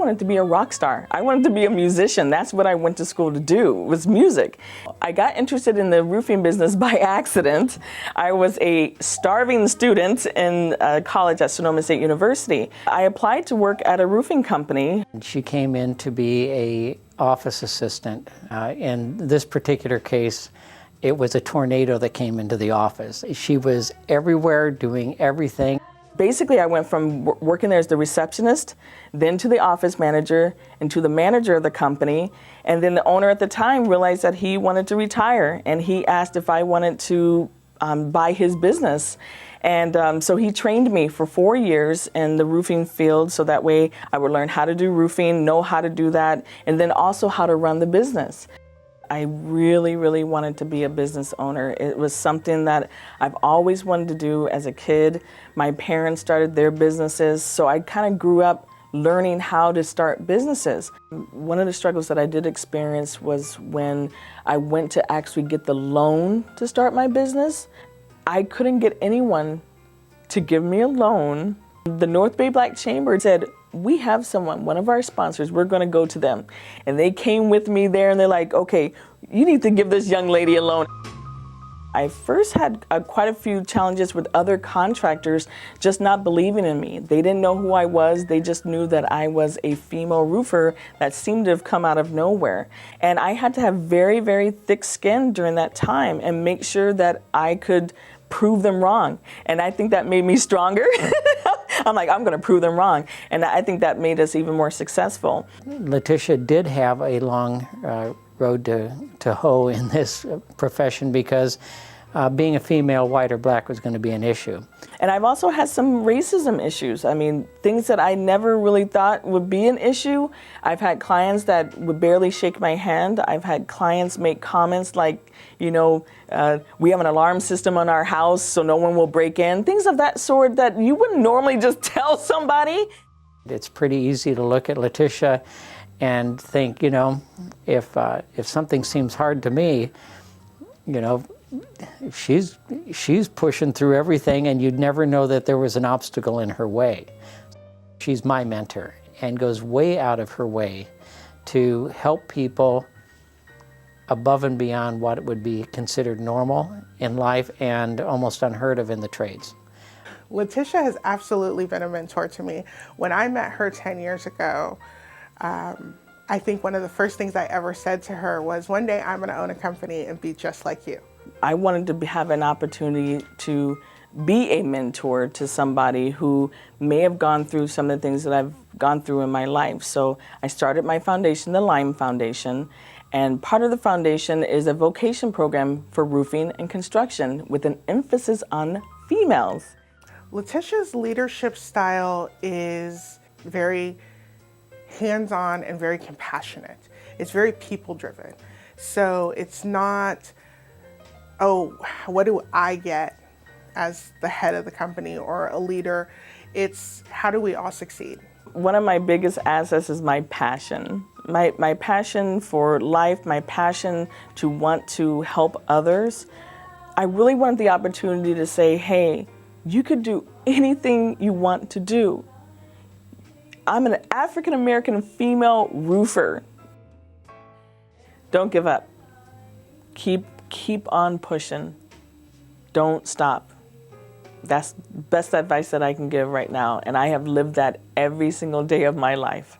wanted to be a rock star. I wanted to be a musician. That's what I went to school to do, was music. I got interested in the roofing business by accident. I was a starving student in college at Sonoma State University. I applied to work at a roofing company. She came in to be an office assistant. In this particular case, it was a tornado that came into the office. She was everywhere, doing everything. Basically, I went from working there as the receptionist, then to the office manager, and to the manager of the company. And then the owner at the time realized that he wanted to retire, and he asked if I wanted to buy his business. And so he trained me for 4 years in the roofing field, so that way I would learn how to do roofing, know how to do that, and then also how to run the business. I really, really wanted to be a business owner. It was something that I've always wanted to do as a kid. My parents started their businesses, so I kind of grew up learning how to start businesses. One of the struggles that I did experience was when I went to actually get the loan to start my business. I couldn't get anyone to give me a loan. The North Bay Black Chamber said, we have someone, one of our sponsors, we're going to go to them. And they came with me there and they're like, okay, you need to give this young lady a loan. I first had quite a few challenges with other contractors just not believing in me. They didn't know who I was. They just knew that I was a female roofer that seemed to have come out of nowhere. And I had to have very, very thick skin during that time and make sure that I could prove them wrong. And I think that made me stronger. I'm like, I'm going to prove them wrong. And I think that made us even more successful. Letitia did have a long road to hoe in this profession because being a female, white or black, was going to be an issue. And I've also had some racism issues. I mean, things that I never really thought would be an issue. I've had clients that would barely shake my hand. I've had clients make comments like, you know, we have an alarm system on our house so no one will break in. Things of that sort that you wouldn't normally just tell somebody. It's pretty easy to look at Letitia and think, you know, if something seems hard to me, you know, she's pushing through everything, and you'd never know that there was an obstacle in her way. She's my mentor and goes way out of her way to help people above and beyond what would be considered normal in life and almost unheard of in the trades. Letitia has absolutely been a mentor to me. When I met her 10 years ago, I think one of the first things I ever said to her was, one day I'm going to own a company and be just like you. I wanted to have an opportunity to be a mentor to somebody who may have gone through some of the things that I've gone through in my life. So I started my foundation, the Lime Foundation, and part of the foundation is a vocation program for roofing and construction with an emphasis on females. Letitia's leadership style is very hands-on and very compassionate. It's very people-driven. So it's not, oh, what do I get as the head of the company or a leader? It's how do we all succeed? One of my biggest assets is my passion. My passion for life, my passion to want to help others. I really want the opportunity to say, hey, you could do anything you want to do. I'm an African-American female roofer. Don't give up. Keep on pushing. Don't stop. That's the best advice that I can give right now, and I have lived that every single day of my life.